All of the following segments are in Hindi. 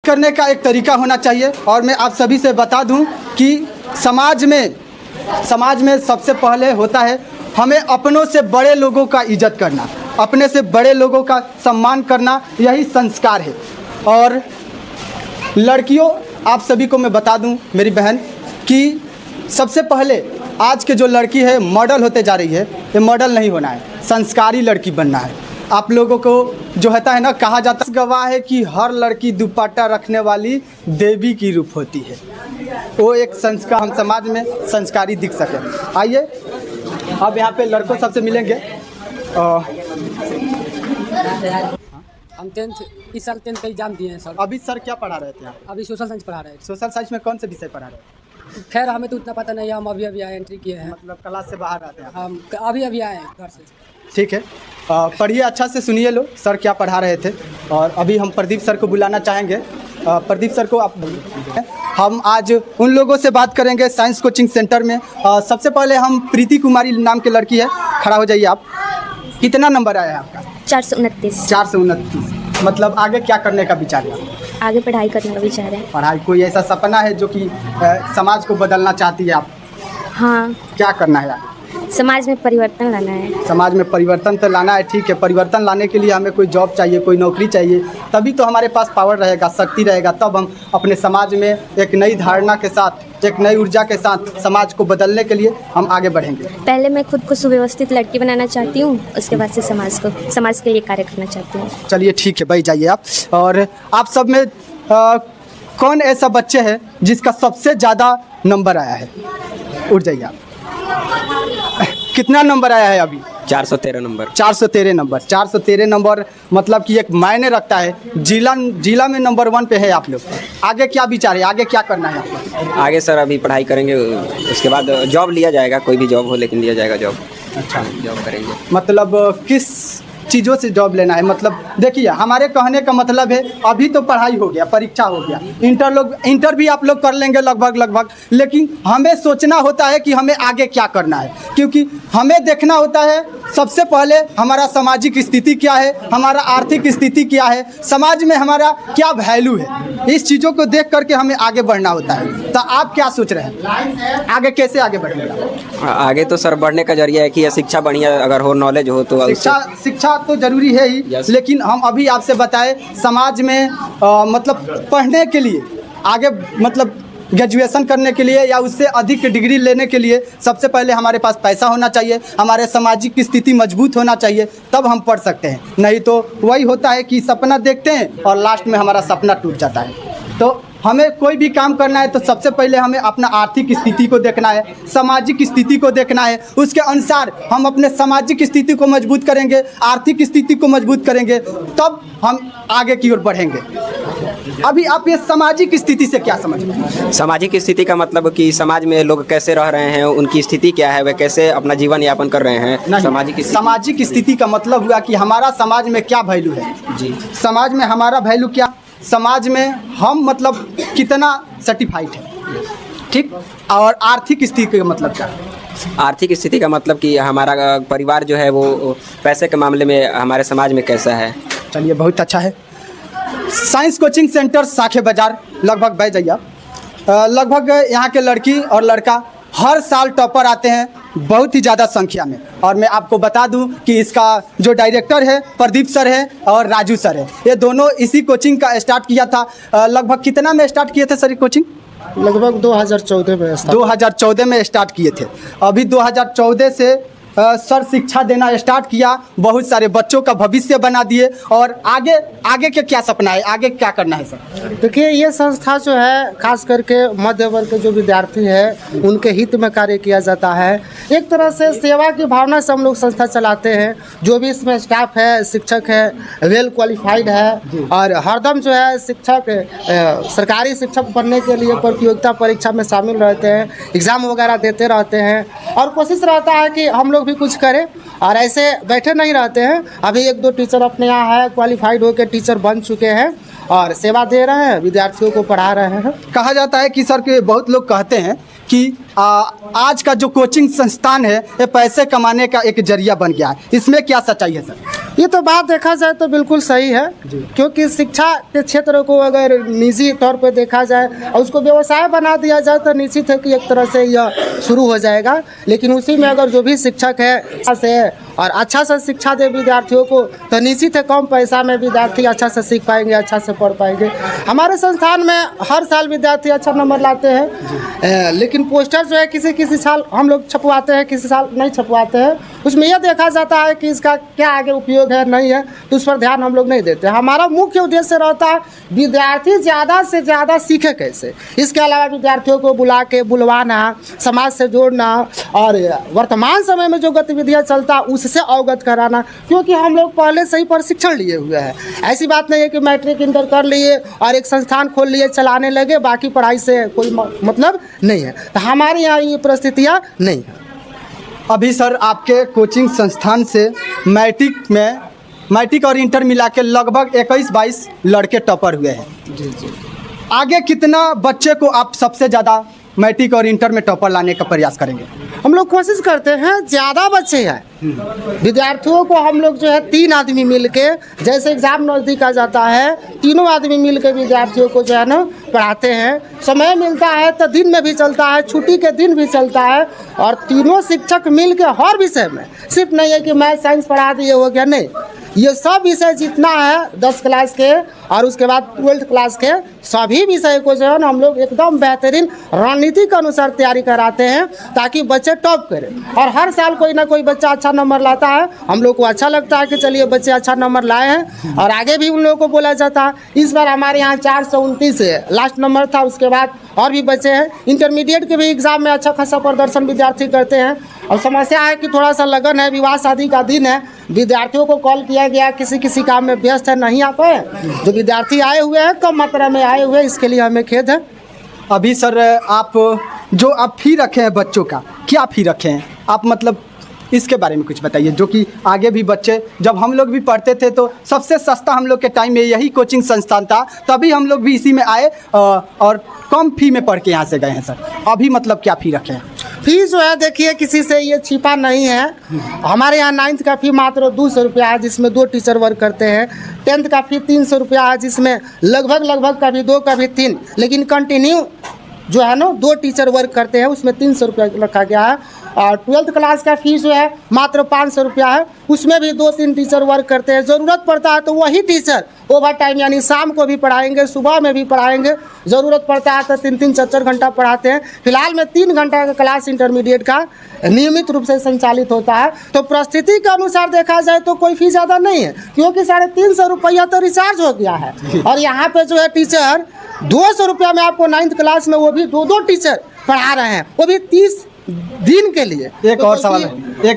करने का एक तरीका होना चाहिए। और मैं आप सभी से बता दूं कि समाज में सबसे पहले होता है हमें अपनों से बड़े लोगों का इज्जत करना, अपने से बड़े लोगों का सम्मान करना, यही संस्कार है। और लड़कियों, आप सभी को मैं बता दूं मेरी बहन कि सबसे पहले आज के जो लड़की है मॉडल होते जा रही है, ये मॉडल नहीं होना है, संस्कारी लड़की बनना है। आप लोगों को जो होता है ना, कहा जाता है गवाह है कि हर लड़की दुपट्टा रखने वाली देवी की रूप होती है। वो एक संस्कार, हम समाज में संस्कारी दिख सके। आइए अब यहाँ पे लड़कों सबसे मिलेंगे। हम 10th इस साल 10th का एग्जाम दिए हैं सर। अभी सर क्या पढ़ा रहे थे आप? अभी सोशल साइंस पढ़ा रहे हैं। सोशल साइंस में कौन से विषय पढ़ा रहे हैं? खैर हमें तो उतना पता नहीं है, हम अभी आए, एंट्री किए हैं। मतलब क्लास से बाहर आते हैं? हम अभी आए हैं घर से। ठीक है, पढ़िए, अच्छा से सुनिए लो सर क्या पढ़ा रहे थे। और अभी हम प्रदीप सर को बुलाना चाहेंगे। प्रदीप सर को आप, हम आज उन लोगों से बात करेंगे साइंस कोचिंग सेंटर में। सबसे पहले हम प्रीति कुमारी नाम की लड़की है, खड़ा हो जाइए आप। कितना नंबर आया है आपका? 429। 429। मतलब आगे क्या करने का विचार है? आगे पढ़ाई करने का विचार है। पढ़ाई, कोई ऐसा सपना है जो कि समाज को बदलना चाहती है आप? हाँ, क्या करना है आप? समाज में परिवर्तन लाना है। समाज में परिवर्तन तो लाना है, ठीक है। परिवर्तन लाने के लिए हमें कोई जॉब चाहिए, कोई नौकरी चाहिए, तभी तो हमारे पास पावर रहेगा, शक्ति रहेगा। तब हम अपने समाज में एक नई धारणा के साथ, एक नई ऊर्जा के साथ समाज को बदलने के लिए हम आगे बढ़ेंगे। पहले मैं खुद को सुव्यवस्थित लड़की बनाना चाहती हूँ, उसके बाद से समाज के लिए कार्य करना चाहती हूँ। चलिए ठीक है, बैठ जाइए आप। और आप सब में कौन ऐसा बच्चे है जिसका सबसे ज़्यादा नंबर आया है? उठ जाइए आप। कितना नंबर आया है अभी? 413 नंबर। 413 नंबर। 413 नंबर मतलब कि एक मायने रखता है। जिला में नंबर 1 पे है आप लोग। आगे क्या विचार है, आगे क्या करना है आपको? आगे सर अभी पढ़ाई करेंगे, उसके बाद जॉब लिया जाएगा, कोई भी जॉब हो लेकिन लिया जाएगा जॉब। अच्छा, जॉब करेंगे। मतलब किस चीज़ों से जॉब लेना है? मतलब देखिए, हमारे कहने का मतलब है अभी तो पढ़ाई हो गया, परीक्षा हो गया, इंटर भी आप लोग कर लेंगे लगभग, लेकिन हमें सोचना होता है कि हमें आगे क्या करना है। क्योंकि हमें देखना होता है सबसे पहले हमारा सामाजिक स्थिति क्या है, हमारा आर्थिक स्थिति क्या है, समाज में हमारा क्या वैल्यू है। इस चीज़ों को देख करके हमें आगे बढ़ना होता है। तो आप क्या सोच रहे हैं, आगे कैसे आगे बढ़ेंगे? आगे तो सर बढ़ने का जरिया है कि शिक्षा बढ़िया अगर हो, नॉलेज हो तो शिक्षा तो जरूरी है ही। लेकिन हम अभी आपसे बताएं समाज में मतलब पढ़ने के लिए, आगे मतलब ग्रेजुएशन करने के लिए या उससे अधिक डिग्री लेने के लिए सबसे पहले हमारे पास पैसा होना चाहिए, हमारे सामाजिक स्थिति मजबूत होना चाहिए, तब हम पढ़ सकते हैं। नहीं तो वही होता है कि सपना देखते हैं और लास्ट में हमारा सपना टूट जाता है। तो हमें कोई भी काम करना है तो सबसे पहले हमें अपना आर्थिक स्थिति को देखना है, सामाजिक स्थिति को देखना है। उसके अनुसार हम अपने सामाजिक स्थिति को मजबूत करेंगे, आर्थिक स्थिति को मजबूत करेंगे, तब हम आगे की ओर बढ़ेंगे। अभी आप ये सामाजिक स्थिति से क्या समझते हैं? सामाजिक स्थिति का मतलब कि समाज में लोग कैसे रह रहे हैं, उनकी स्थिति क्या है, वे कैसे अपना जीवन यापन कर रहे हैं। सामाजिक स्थिति का मतलब हुआ कि हमारा समाज में क्या वैल्यू है जी, समाज में हमारा वैल्यू क्या, समाज में हम मतलब कितना सर्टिफाइड है, ठीक। और आर्थिक स्थिति का मतलब क्या? आर्थिक स्थिति का मतलब कि हमारा परिवार जो है वो पैसे के मामले में हमारे समाज में कैसा है। चलिए बहुत अच्छा है। साइंस कोचिंग सेंटर साखे बाजार, लगभग बैठ जाइए आप। लगभग यहाँ के लड़की और लड़का हर साल टॉपर आते हैं, बहुत ही ज़्यादा संख्या में। और मैं आपको बता दूं कि इसका जो डायरेक्टर है प्रदीप सर है और राजू सर है, ये दोनों इसी कोचिंग का स्टार्ट किया था। लगभग कितना में स्टार्ट किए थे सर ये कोचिंग? लगभग 2014 में स्टार्ट किए थे। अभी 2014 से सर शिक्षा देना स्टार्ट किया, बहुत सारे बच्चों का भविष्य बना दिए। और आगे के क्या सपना है, आगे क्या करना है सर? देखिए, ये संस्था जो है खास करके मध्य वर्ग के जो विद्यार्थी हैं उनके हित में कार्य किया जाता है। एक तरह से सेवा की भावना से हम लोग संस्था चलाते हैं। जो भी इसमें स्टाफ है, शिक्षक है, वेल क्वालिफाइड है और हरदम जो है शिक्षक सरकारी शिक्षक बनने के लिए प्रतियोगिता परीक्षा में शामिल रहते हैं, एग्ज़ाम वगैरह देते रहते हैं और कोशिश रहता है कि हम लोग भी कुछ करें और ऐसे बैठे नहीं रहते हैं। अभी 1-2 टीचर अपने यहाँ है, क्वालिफाइड होकर टीचर बन चुके हैं और सेवा दे रहे हैं, विद्यार्थियों को पढ़ा रहे हैं। कहा जाता है कि सर के बहुत लोग कहते हैं कि आज का जो कोचिंग संस्थान है ये पैसे कमाने का एक जरिया बन गया है, इसमें क्या सच्चाई है सर? ये तो बात देखा जाए तो बिल्कुल सही है, क्योंकि शिक्षा के क्षेत्र को अगर निजी तौर पे देखा जाए और उसको व्यवसाय बना दिया जाए तो निश्चित है कि एक तरह से यह शुरू हो जाएगा। लेकिन उसी में अगर जो भी शिक्षक है से और अच्छा से शिक्षा दे विद्यार्थियों को तो निश्चित है कम पैसा में विद्यार्थी अच्छा से सीख पाएंगे, अच्छा से पढ़ पाएंगे। हमारे संस्थान में हर साल विद्यार्थी अच्छा नंबर लाते हैं, लेकिन पोस्टर जो है किसी साल हम लोग छपवाते हैं, किसी साल नहीं छपवाते हैं। उसमें यह देखा जाता है कि इसका क्या आगे उपयोग है नहीं है, तो उस पर ध्यान हम लोग नहीं देते। हमारा मुख्य उद्देश्य रहता है विद्यार्थी ज़्यादा से ज़्यादा सीखे कैसे। इसके अलावा विद्यार्थियों को बुलवाना, समाज से जोड़ना और वर्तमान समय में जो गतिविधियाँ चलता है उससे अवगत कराना, क्योंकि हम लोग पहले से ही प्रशिक्षण लिए हुए हैं। ऐसी बात नहीं है कि मैट्रिक इंटर कर लिए और एक संस्थान खोल लिए चलाने लगे, बाकी पढ़ाई से कोई मतलब नहीं है। तो हमारे यहाँ ये परिस्थितियाँ नहीं है। अभी सर आपके कोचिंग संस्थान से मैट्रिक और इंटर मिला के लगभग 21-22 लड़के टॉपर हुए हैं। जी। आगे कितना बच्चे को आप सबसे ज़्यादा मैट्रिक और इंटर में टॉपर लाने का प्रयास करेंगे? हम लोग कोशिश करते हैं ज़्यादा बच्चे हैं विद्यार्थियों को हम लोग जो है 3 आदमी मिल के, जैसे एग्ज़ाम नज़दीक आ जाता है, तीनों आदमी मिल के विद्यार्थियों को जो है ना पढ़ाते हैं। समय मिलता है तो दिन में भी चलता है, छुट्टी के दिन भी चलता है, और तीनों शिक्षक मिल के हर विषय में, सिर्फ नहीं है कि मैथ साइंस पढ़ा दिए हो गया, नहीं, ये सब विषय जितना है 10 क्लास के और उसके बाद 12th क्लास के सभी विषय को जो है ना हम लोग एकदम बेहतरीन रणनीति के अनुसार तैयारी कराते हैं ताकि बच्चे टॉप करें। और हर साल कोई ना कोई बच्चा अच्छा नंबर लाता है, हम लोग को अच्छा लगता है कि चलिए बच्चे अच्छा नंबर लाए हैं, और आगे भी उन लोगों को बोला जाता है। इस बार हमारे यहाँ 429 लास्ट नंबर था, उसके बाद और भी बच्चे हैं। इंटरमीडिएट के भी एग्ज़ाम में अच्छा खासा प्रदर्शन विद्यार्थी करते हैं। और समस्या है कि थोड़ा सा लगन है, विवाह शादी का दिन है, विद्यार्थियों को कॉल किया गया, किसी काम में व्यस्त है, नहीं आ पाए। जो विद्यार्थी आए हुए हैं कम मात्रा में आए हुए, इसके लिए हमें खेद है। अभी सर आप फी रखे हैं बच्चों का, क्या फी रखे हैं आप, मतलब इसके बारे में कुछ बताइए, जो कि आगे भी बच्चे, जब हम लोग भी पढ़ते थे तो सबसे सस्ता हम लोग के टाइम में यही कोचिंग संस्थान था, तभी हम लोग भी इसी में आए और कम फी में पढ़ के यहाँ से गए हैं। सर अभी मतलब क्या फ़ी रखे हैं? फी जो है देखिए किसी से ये छिपा नहीं है। हमारे यहाँ 9th का फ़ी मात्र 200 रुपया है, जिसमें 2 टीचर वर्क करते हैं। 10th का फ़ी 300 रुपया है, जिसमें लगभग कभी 2 कभी 3, लेकिन कंटिन्यू जो है ना 2 टीचर वर्क करते हैं, उसमें 300 रुपया रखा गया है। और 12th क्लास का फीस जो है मात्र 500 रुपया है, उसमें भी 2-3 टीचर वर्क करते हैं। ज़रूरत पड़ता है तो वही टीचर ओवर टाइम यानी शाम को भी पढ़ाएंगे, सुबह में भी पढ़ाएंगे, ज़रूरत पड़ता है तो 3-3 4-4 घंटा पढ़ाते हैं। फिलहाल में 3 घंटा का क्लास इंटरमीडिएट का नियमित रूप से संचालित होता है। तो परिस्थिति के अनुसार देखा जाए तो कोई फीस ज़्यादा नहीं है, क्योंकि 350 रुपया तो रिचार्ज हो गया है। और यहाँ पे जो है टीचर 200 रुपया में आपको 9th क्लास में वो भी 2 टीचर पढ़ा रहे हैं, वो भी 30 दिन के लिए। एक और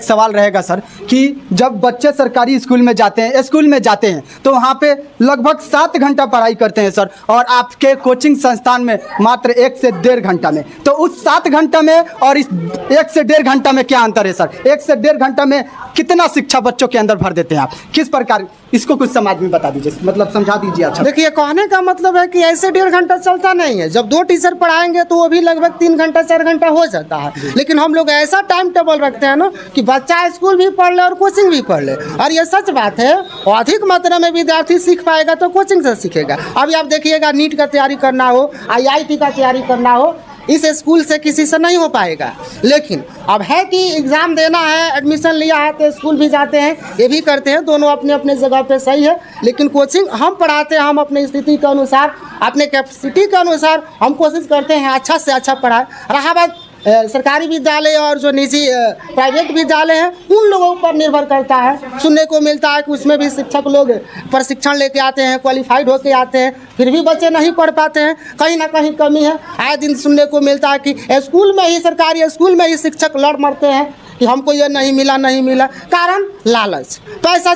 सवाल रहेगा सर कि जब बच्चे सरकारी स्कूल में जाते हैं तो वहाँ पे लगभग 7 घंटा पढ़ाई करते हैं सर, और आपके कोचिंग संस्थान में मात्र 1 से 1.5 घंटा में। तो उस 7 घंटा में और इस 1 से 1.5 घंटा में क्या अंतर है सर? 1 से 1.5 घंटा में कितना शिक्षा बच्चों के अंदर भर देते हैं आप, किस प्रकार, इसको कुछ समाज में बता दीजिए, मतलब समझा दीजिए। अच्छा देखिए, कहने का मतलब है कि ऐसे 1.5 घंटा चलता नहीं है। जब 2 टीचर पढ़ाएंगे तो वो भी लगभग 3 घंटा 4 घंटा हो जाता है, लेकिन हम लोग ऐसा टाइम टेबल रखते हैं ना कि बच्चा स्कूल भी पढ़ ले और कोचिंग भी पढ़ ले। और ये सच बात है, अधिक मात्रा में विद्यार्थी सीख पाएगा तो कोचिंग से सीखेगा। अभी आप देखिएगा, नीट का तैयारी करना हो, IIT का तैयारी करना हो, इस स्कूल से किसी से नहीं हो पाएगा। लेकिन अब है कि एग्ज़ाम देना है, एडमिशन लिया है तो स्कूल भी जाते हैं, ये भी करते हैं, दोनों अपने अपने जगह पे सही है। लेकिन कोचिंग हम पढ़ाते हैं, हम अपनी स्थिति के अनुसार, अपने कैपेसिटी के अनुसार हम कोशिश करते हैं अच्छा से अच्छा पढ़ाए। रहा बात सरकारी विद्यालय और जो निजी प्राइवेट विद्यालय हैं, उन लोगों पर निर्भर करता है। सुनने को मिलता है कि उसमें भी शिक्षक लोग प्रशिक्षण लेके आते हैं, क्वालिफाइड होके आते हैं, फिर भी बच्चे नहीं पढ़ पाते हैं, कहीं ना कहीं कमी है। आए दिन सुनने को मिलता है कि स्कूल में ही, सरकारी स्कूल में ही शिक्षक लड़ मरते हैं कि हमको ये नहीं मिला। कारण लालच, पैसा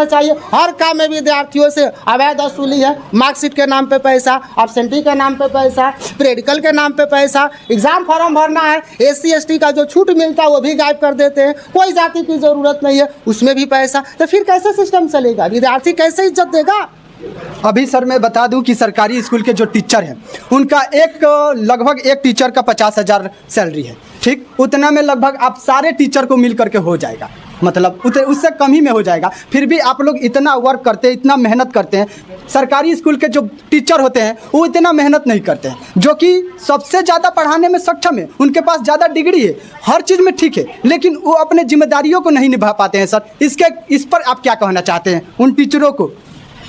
चाहिए। हर काम में विद्यार्थियों से अवैध वसूली है। मार्कशीट के नाम पे पैसा, एब्सेंटी के नाम पे पैसा, प्रैक्टिकल के नाम पे पैसा, एग्ज़ाम फॉर्म भरना है, SC ST का जो छूट मिलता है वो भी गायब कर देते हैं। कोई जाति की ज़रूरत नहीं है, उसमें भी पैसा। तो फिर कैसे सिस्टम चलेगा? विद्यार्थी कैसे इज्जत देगा? अभी सर मैं बता दूं कि सरकारी स्कूल के जो टीचर हैं उनका लगभग एक टीचर का 50,000 सैलरी है, ठीक? उतना में लगभग आप सारे टीचर को मिल करके हो जाएगा। मतलब उससे कम ही में हो जाएगा। फिर भी आप लोग इतना वर्क करते हैं, इतना मेहनत करते हैं। सरकारी स्कूल के जो टीचर होते हैं वो इतना मेहनत नहीं करते हैं, जो कि सबसे ज़्यादा पढ़ाने में सक्षम है, उनके पास ज़्यादा डिग्री है, हर चीज़ में ठीक है, लेकिन वो अपने जिम्मेदारियों को नहीं निभा पाते हैं। सर इस पर आप क्या कहना चाहते हैं उन टीचरों को?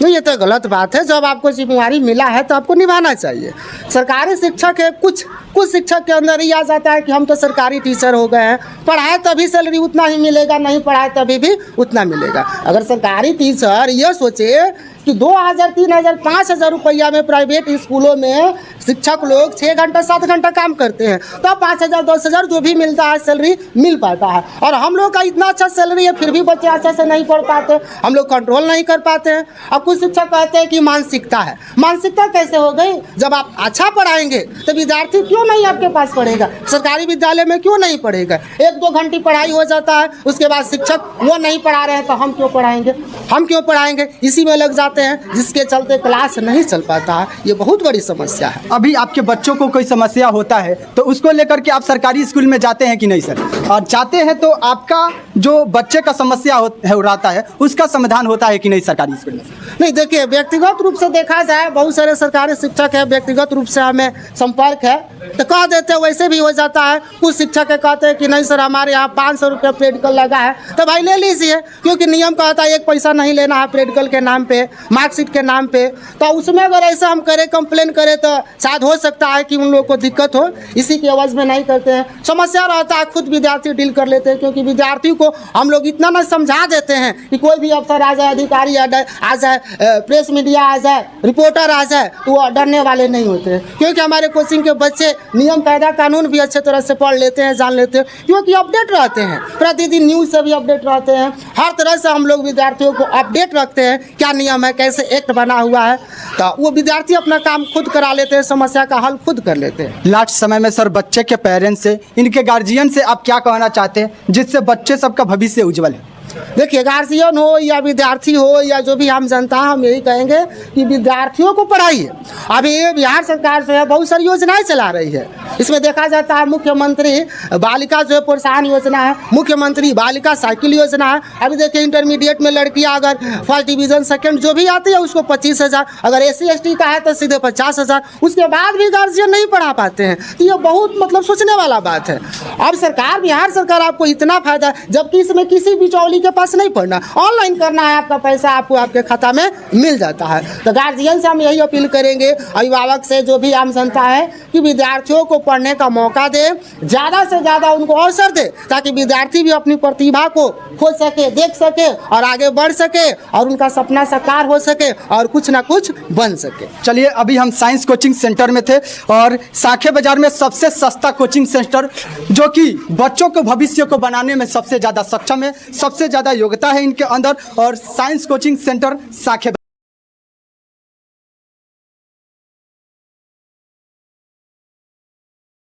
नहीं, ये तो गलत बात है। जब आपको जिम्मेवारी मिला है तो आपको निभाना चाहिए। सरकारी शिक्षक है, कुछ शिक्षक के अंदर ही आ जाता है कि हम तो सरकारी टीचर हो गए हैं, पढ़ाए तभी सैलरी उतना ही मिलेगा, नहीं पढ़ाए तभी भी उतना मिलेगा। अगर सरकारी टीचर ये सोचे कि 2000, 3000, 5000 रुपया में प्राइवेट स्कूलों में शिक्षक लोग 6 घंटा 7 घंटा काम करते हैं, तो 5000, 10,000 जो भी मिलता है सैलरी मिल पाता है। और हम लोग का इतना अच्छा सैलरी है फिर भी बच्चे अच्छे से नहीं पढ़ पाते, हम लोग कंट्रोल नहीं कर पाते हैं। अब कुछ शिक्षक कहते हैं कि मानसिकता है। मानसिकता कैसे हो गई? जब आप अच्छा पढ़ाएंगे तो विद्यार्थी क्यों नहीं आपके पास पढ़ेगा? सरकारी विद्यालय में क्यों नहीं पढ़ेगा? 1-2 घंटे पढ़ाई हो जाता है, उसके बाद शिक्षक वो नहीं पढ़ा रहे हैं तो हम क्यों पढ़ाएंगे? हम क्यों पढ़ाएंगे? इसी में लग जाते हैं, जिसके चलते क्लास नहीं चल पाता है। ये बहुत बड़ी समस्या है। अभी आपके बच्चों को कोई समस्या होता है तो उसको लेकर के आप सरकारी स्कूल में जाते हैं कि नहीं सर? और जाते हैं तो आपका जो बच्चे का समस्या रहता है उसका समाधान होता है कि नहीं सरकारी स्कूल में? नहीं, देखिए, व्यक्तिगत रूप से देखा जाए बहुत सारे सरकारी शिक्षक है, व्यक्तिगत रूप से हमें संपर्क है तो कह देते हैं, वैसे भी हो जाता है। कुछ शिक्षक कहते हैं कि नहीं सर हमारे यहाँ 500 रुपये प्रैक्टिकल लगा है, तो भाई ले लीजिए, क्योंकि नियम कहता है 1 पैसा नहीं लेना है प्रैक्टिकल के नाम पे, मार्कशीट के नाम पे। तो उसमें अगर ऐसा हम करें, कंप्लेन करें तो शायद हो सकता है कि उन लोगों को दिक्कत हो, इसी की आवाज़ में नहीं करते हैं। समस्या रहता है खुद विद्यार्थी डील कर लेते हैं, क्योंकि विद्यार्थी को हम लोग इतना ना समझा देते हैं कि कोई भी अफसर आ जाए, अधिकारी आ जाए, प्रेस मीडिया आ जाए, रिपोर्टर आ जाए, तो वो डरने वाले नहीं होते हैं। क्योंकि हमारे कोचिंग के बच्चे नियम कायदा कानून भी अच्छे तरह से पढ़ लेते हैं, जान लेते हैं, क्योंकि अपडेट रहते हैं, प्रतिदिन न्यूज़ से भी अपडेट रहते हैं। हर तरह से हम लोग विद्यार्थियों को अपडेट रखते हैं, क्या नियम है, कैसे एक्ट बना हुआ है, तो वो विद्यार्थी अपना काम खुद करा लेते हैं, समस्या का हल खुद कर लेते हैं। लास्ट समय में सर बच्चे के पेरेंट्स से, इनके गार्जियन से आप क्या कहना चाहते हैं जिससे बच्चे सबका भविष्य उज्जवल है? देखिए, गार्जियन हो या विद्यार्थी हो या जो भी आम जनता, हम यही कहेंगे कि विद्यार्थियों को पढ़ाइए। अभी बिहार सरकार जो है बहुत सारी योजनाएं चला रही है, इसमें देखा जाता है मुख्यमंत्री बालिका जो है प्रोत्साहन योजना है, मुख्यमंत्री बालिका साइकिल योजना है। अभी देखिए, इंटरमीडिएट में लड़कियां अगर फर्स्ट डिवीज़न सेकंड जो भी आती है उसको 25,000, अगर SC ST का है तो सीधे 50,000। उसके बाद भी गार्जियन नहीं पढ़ा पाते हैं, तो ये बहुत मतलब सोचने वाला बात है। अब सरकार, बिहार सरकार आपको इतना फायदा, जबकि इसमें किसी बिचौली के पास नहीं पढ़ना, ऑनलाइन करना है, आपका पैसा आपको आपके खाता में मिल जाता है। तो गार्जियन से हम यही अपील करेंगे, अभिभावक से, जो भी आम जनता है, कि विद्यार्थियों को पढ़ने का मौका दे, ज़्यादा से ज़्यादा उनको अवसर दे, ताकि विद्यार्थी भी अपनी प्रतिभा को खोज सके, देख सके और आगे बढ़ सके और उनका सपना साकार हो सके और कुछ ना कुछ बन सके। चलिए, अभी हम साइंस कोचिंग सेंटर में थे और साखे बाजार में सबसे सस्ता कोचिंग सेंटर जो कि बच्चों को भविष्य को बनाने में सबसे ज़्यादा सक्षम है, सबसे ज़्यादा योग्यता है इनके अंदर, और साइंस कोचिंग सेंटर साखे